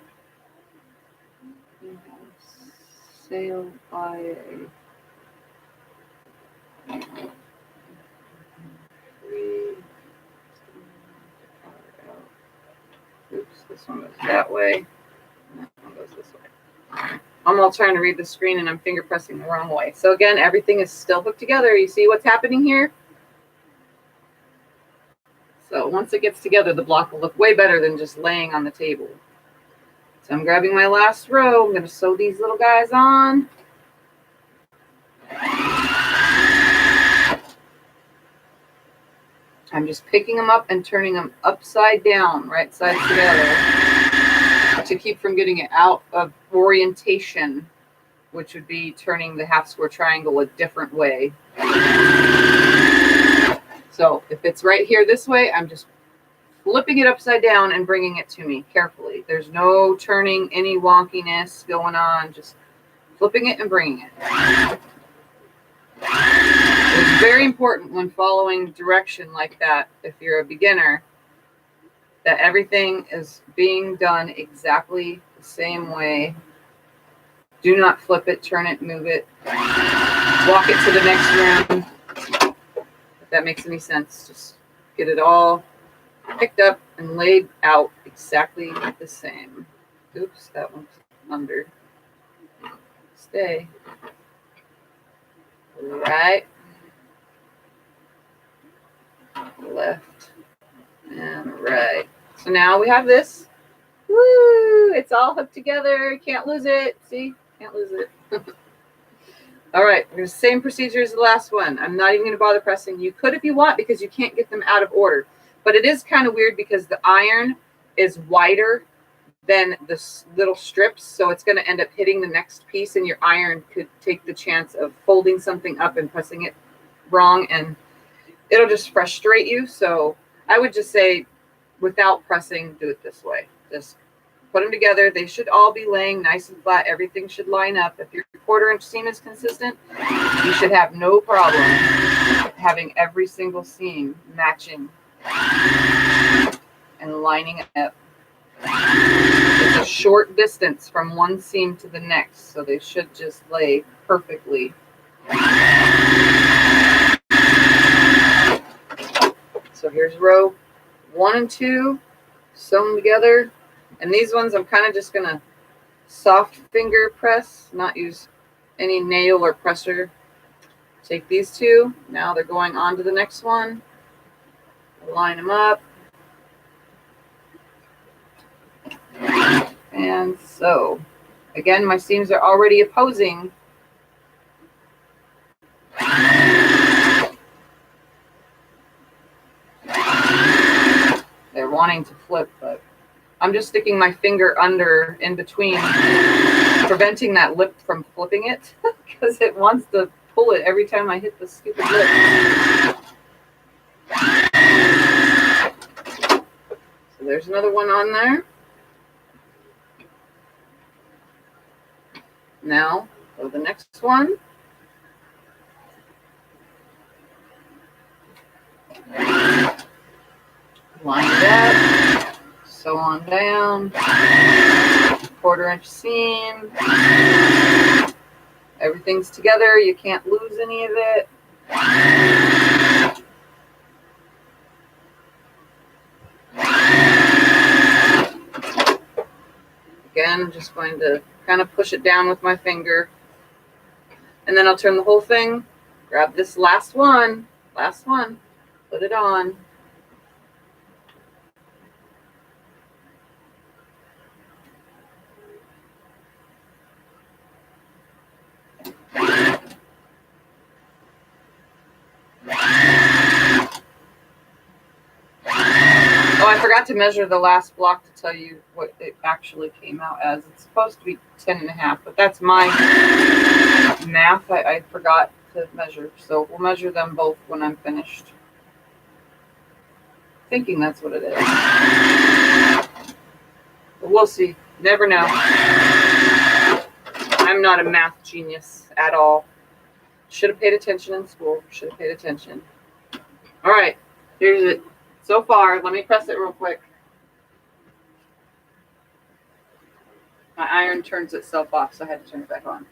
Sailed by a oops, this one goes that way. That one goes this way. I'm all trying to read the screen and I'm finger pressing the wrong way. So again, everything is still hooked together. You see what's happening here? So once it gets together, the block will look way better than just laying on the table. So I'm grabbing my last row. I'm going to sew these little guys on. I'm just picking them up and turning them upside down, right sides together, to keep from getting it out of orientation, which would be turning the half square triangle a different way. So if it's right here this way, I'm just flipping it upside down and bringing it to me carefully. There's no turning, any wonkiness going on, just flipping it and bringing it. It's very important when following direction like that, if you're a beginner, that everything is being done exactly the same way. Do not flip it, turn it, move it, walk it to the next room. If that makes any sense, just get it all picked up and laid out exactly the same. Oops, that one's under. Stay. Right. Left and right. So now we have this. Woo! It's all hooked together. Can't lose it. See? Can't lose it. All right. There's the same procedure as the last one. I'm not even going to bother pressing. You could if you want because you can't get them out of order. But it is kind of weird because the iron is wider than the little strips. So it's going to end up hitting the next piece and your iron could take the chance of folding something up and pressing it wrong. And it'll just frustrate you. So I would just say without pressing, do it this way. Just put them together. They should all be laying nice and flat. Everything should line up. If your 1/4 inch seam is consistent, you should have no problem having every single seam matching and lining up. It's a short distance from one seam to the next, so they should just lay perfectly. So here's row 1 and 2 sewn together. And these ones I'm kind of just going to soft finger press, not use any nail or pressure. Take these two. Now they're going on to the next one. Line them up. And so, again, my seams are already opposing. They're wanting to flip, but I'm just sticking my finger under in between, preventing that lip from flipping it because it wants to pull it every time I hit the stupid lip. So there's another one on there. Now, go to the next one. Line it up, sew on down, 1/4 inch seam. Everything's together, you can't lose any of it. Again, I'm just going to kind of push it down with my finger. And then I'll turn the whole thing, grab this last one, put it on. I forgot to measure the last block to tell you what it actually came out as. It's supposed to be 10.5, but that's my math. I forgot to measure. So we'll measure them both when I'm finished. Thinking that's what it is. But we'll see. Never know. I'm not a math genius at all. Should have paid attention in school. Should have paid attention. All right. Here's it. So far, let me press it real quick. My iron turns itself off, so I had to turn it back on.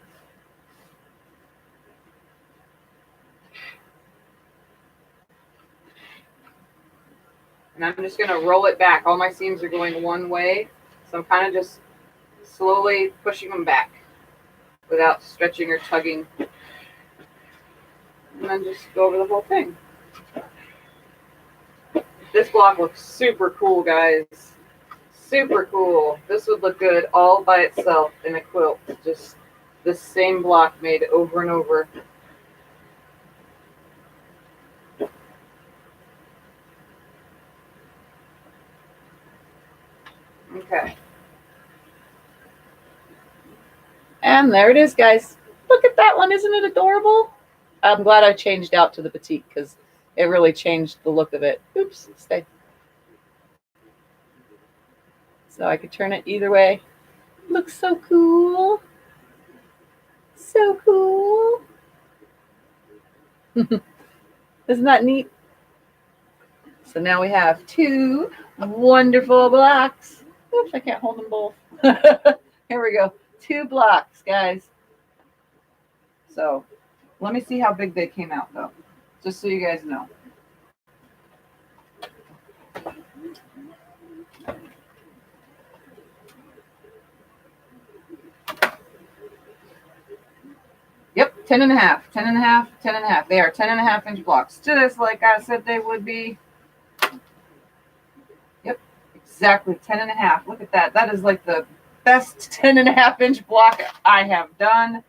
And I'm just going to roll it back. All my seams are going one way, so I'm kind of just slowly pushing them back without stretching or tugging. And then just go over the whole thing. This block looks super cool, guys. Super cool. This would look good all by itself in a quilt. Just the same block made over and over. Okay. And there it is, guys. Look at that one. Isn't it adorable? I'm glad I changed out to the petite because it really changed the look of it. Oops, stay. So I could turn it either way. Looks so cool. So cool. Isn't that neat? So now we have two wonderful blocks. Oops, I can't hold them both. Here we go. Two blocks, guys. So let me see how big they came out, though, just so you guys know. Yep, 10.5, 10.5, 10.5. They are 10.5-inch blocks, just like I said they would be. Yep, exactly 10.5. Look at that. That is like the best 10.5-inch block I have done.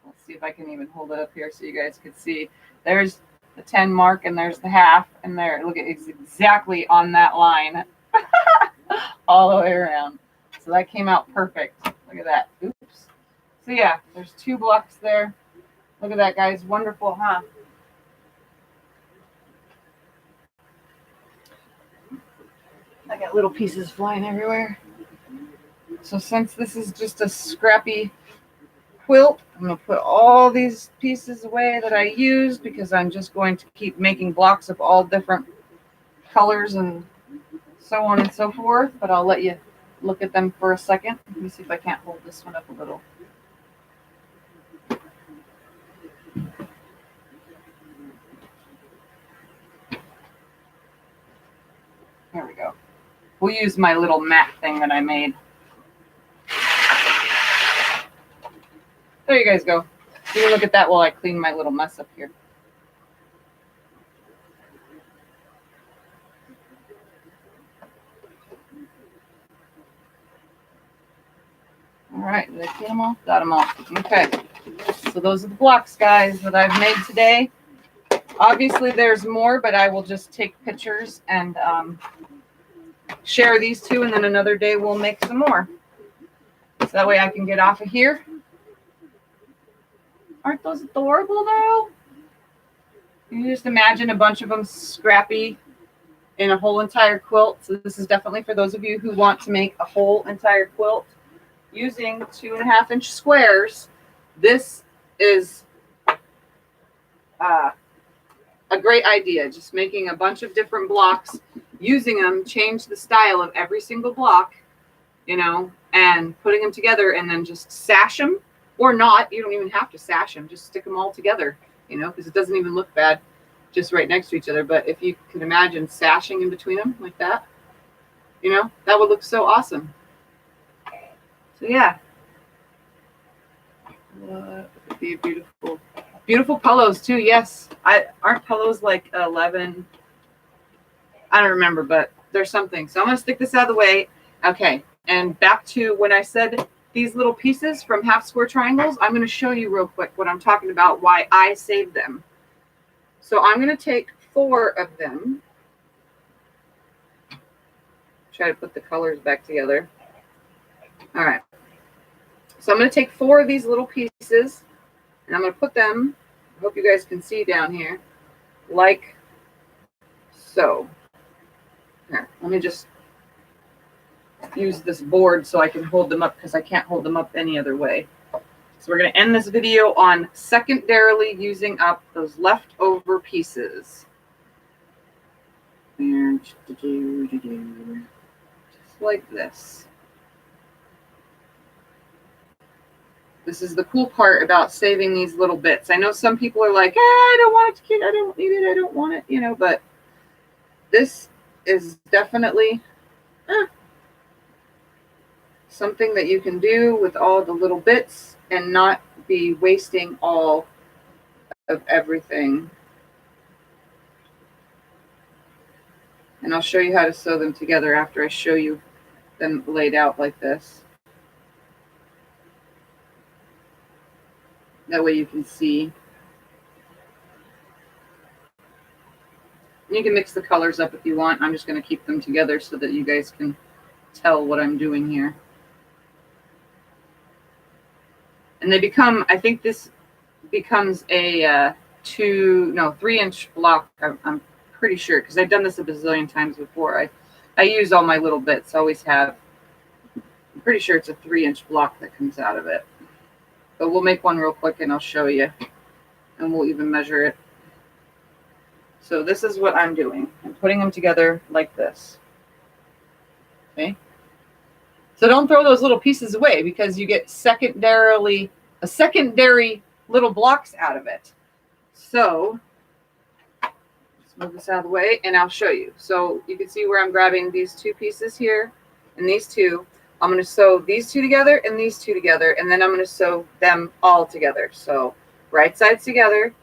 Let's see if I can even hold it up here so you guys can see. There's the 10 mark and there's the half, and there. Look at it's exactly on that line all the way around. So that came out perfect. Look at that. Oops. So yeah, there's two blocks there. Look at that, guys. Wonderful, huh? I got little pieces flying everywhere. So since this is just a scrappy quilt, I'm going to put all these pieces away that I used because I'm just going to keep making blocks of all different colors and so on and so forth. But I'll let you look at them for a second. Let me see if I can't hold this one up a little. There we go. We'll use my little mat thing that I made. There you guys go. You can look at that while I clean my little mess up here. All right, did I get them all? Got them all. Okay. So those are the blocks, guys, that I've made today. Obviously, there's more, but I will just take pictures and share these two, and then another day we'll make some more. So that way I can get off of here. Aren't those adorable, though? You just imagine a bunch of them scrappy in a whole entire quilt. So this is definitely for those of you who want to make a whole entire quilt using 2.5-inch squares. This is a great idea. Just making a bunch of different blocks, using them, change the style of every single block, you know, and putting them together, and then just sash them, or not. You don't even have to sash them. Just stick them all together, you know, because it doesn't even look bad just right next to each other. But if you can imagine sashing in between them like that, you know, that would look so awesome. So yeah. Would be beautiful. Beautiful pillows too. Yes. Aren't pillows like 11? I don't remember, but there's something. So I'm going to stick this out of the way. Okay. And back to when I said these little pieces from half square triangles, I'm going to show you real quick what I'm talking about, why I saved them. So I'm going to take 4 of them. try to put the colors back together. All right. So I'm going to take 4 of these little pieces and I'm going to put them, I hope you guys can see down here, like so. Here, let me just use this board so I can hold them up because I can't hold them up any other way. So we're going to end this video on secondarily using up those leftover pieces. Just like this. This is the cool part about saving these little bits. I know some people are like, I don't want it to kid, I don't need it, I don't want it, you know, but this is definitely something that you can do with all the little bits and not be wasting all of everything. And I'll show you how to sew them together after I show you them laid out like this. That way you can see. You can mix the colors up if you want. I'm just going to keep them together so that you guys can tell what I'm doing here. And they become, I think this becomes a 3-inch block. I'm pretty sure because I've done this a bazillion times before. I use all my little bits, always have. I'm pretty sure it's a 3-inch block that comes out of it. But we'll make one real quick and I'll show you. And we'll even measure it. So this is what I'm doing. I'm putting them together like this. Okay. So don't throw those little pieces away because you get secondary little blocks out of it. So let's move this out of the way and I'll show you. So you can see where I'm grabbing these 2 pieces here and these 2. I'm going to sew these 2 together and these 2 together, and then I'm going to sew them all together. So right sides together,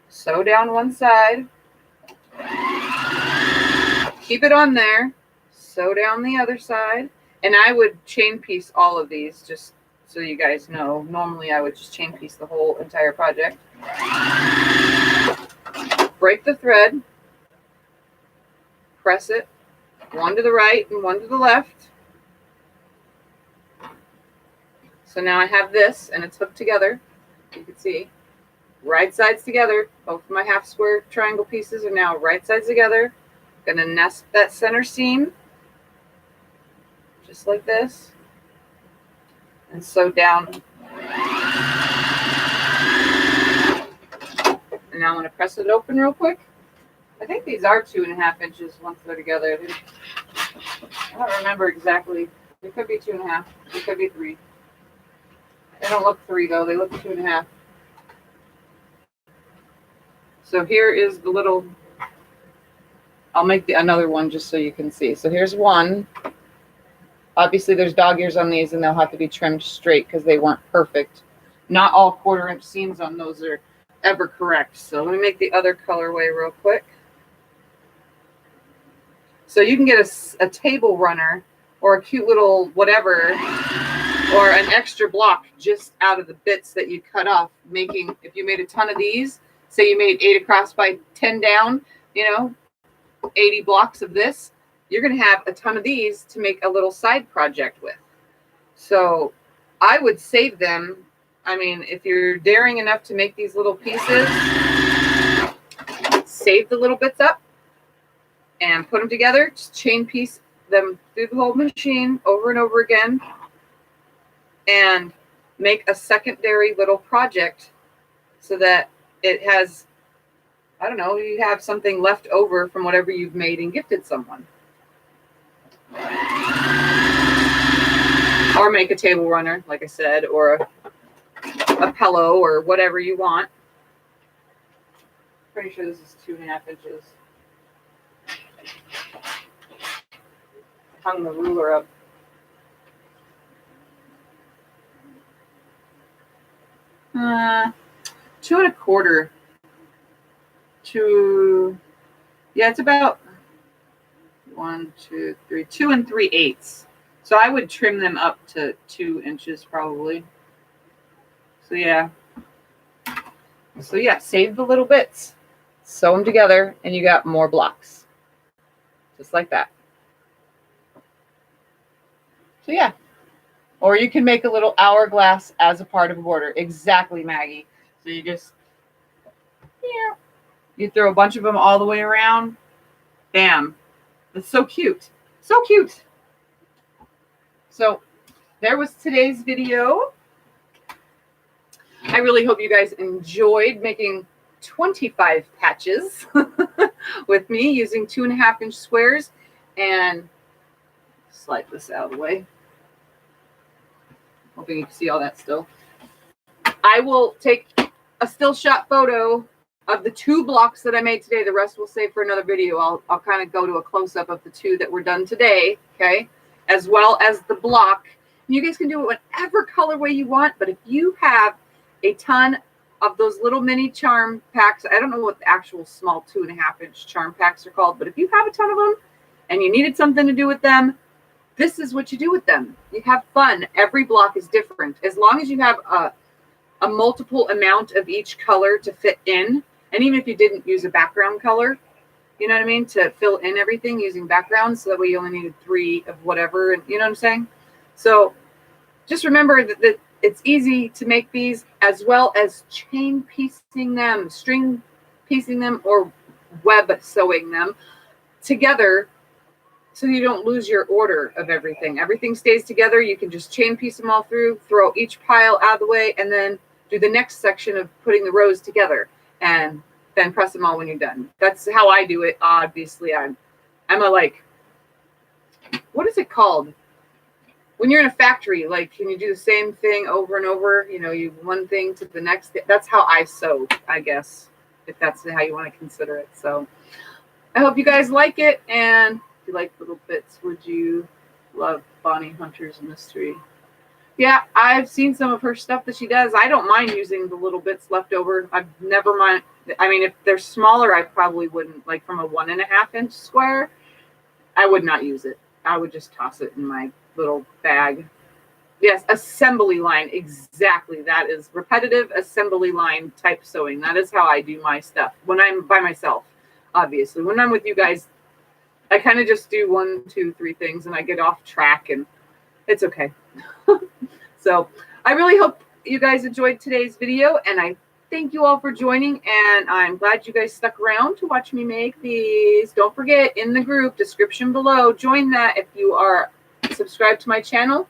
sew down one side, keep it on there, sew down the other side, and I would chain piece all of these just so you guys know. Normally I would just chain piece the whole entire project. Break the thread, press it, one to the right and one to the left. So now I have this and it's hooked together. You can see right sides together. Both of my half square triangle pieces are now right sides together. I'm going to nest that center seam just like this and sew down. And now I'm going to press it open real quick. I think these are 2.5 inches once they're together. I don't remember exactly. They could be 2.5. They could be 3. They don't look 3 though. They look 2.5. So here is the little. I'll make another one just so you can see. So here's one. Obviously, there's dog ears on these, and they'll have to be trimmed straight because they weren't perfect. Not all 1/4-inch seams on those are ever correct. So let me make the other colorway real quick. So you can get a table runner or a cute little whatever or an extra block just out of the bits that you cut off. Making, if you made a ton of these, say you made 8 across by 10 down, 80 blocks of this, you're going to have a ton of these to make a little side project with. So I would save them. I mean, if you're daring enough to make these little pieces, save the little bits up and put them together. Just chain piece them through the whole machine over and over again and make a secondary little project so that it has, I don't know, you have something left over from whatever you've made and gifted someone. Or make a table runner, like I said, or a pillow or whatever you want. Pretty sure this is 2.5 inches. Hung the ruler up. Uh, 2 1/4. Yeah, it's about 1, 2, 3, 2 3/8. So I would trim them up to 2 inches probably. So yeah, save the little bits, sew them together, and you got more blocks, just like that. So yeah. Or you can make a little hourglass as a part of a border. Exactly, Maggie. So you just, yeah, you throw a bunch of them all the way around. Bam. That's so cute. So cute. So there was today's video. I really hope you guys enjoyed making 25 patches with me using 2.5-inch squares, and slide this out of the way. Hoping you can see all that still. I will take a still shot photo of the 2 blocks that I made today. The rest we'll save for another video. I'll kind of go to a close-up of the 2 that were done today, okay? As well as the block. And you guys can do it whatever colorway you want, but if you have a ton of those little mini charm packs, I don't know what the actual small 2.5-inch charm packs are called, but if you have a ton of them and you needed something to do with them, this is what you do with them. You have fun. Every block is different. As long as you have a multiple amount of each color to fit in, and even if you didn't use a background color, you know what I mean, to fill in everything using backgrounds, so that way you only needed 3 of whatever, and you know what I'm saying? So just remember that it's easy to make these, as well as chain piecing them, string piecing them, or web sewing them together, so you don't lose your order of everything. Everything stays together. You can just chain piece them all through, throw each pile out of the way, and then do the next section of putting the rows together, and then press them all when you're done. That's how I do it. Obviously, I'm a, like, what is it called? When you're in a factory, like, can you do the same thing over and over? You know, you one thing to the next. That's how I sew, I guess, if that's how you want to consider it. So I hope you guys like it, and if you like little bits, would you love Bonnie Hunter's Mystery? Yeah, I've seen some of her stuff that she does. I don't mind using the little bits left over. I've never mind. I mean, if they're smaller, I probably wouldn't. Like from a 1.5-inch square, I would not use it. I would just toss it in my little bag. Yes, assembly line. Exactly. That is repetitive assembly line type sewing. That is how I do my stuff when I'm by myself. Obviously, when I'm with you guys, I kind of just do 1, 2, 3 things, and I get off track, and it's okay. So I really hope you guys enjoyed today's video, and I thank you all for joining, and I'm glad you guys stuck around to watch me make these. Don't forget, in the group description below, join that if you are subscribed to my channel.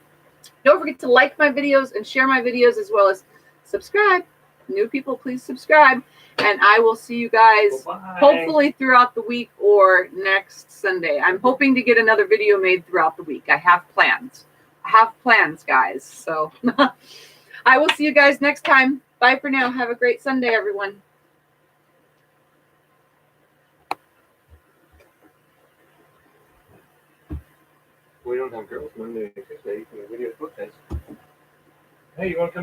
Don't forget to like my videos and share my videos, as well as subscribe. New people, please subscribe, and I will see you guys hopefully throughout the week or next Sunday. I'm hoping to get another video made throughout the week. I have plans. Guys. So I will see you guys next time. Bye for now. Have a great Sunday, everyone. We don't have Girls Monday because they video book this. Hey, you want to come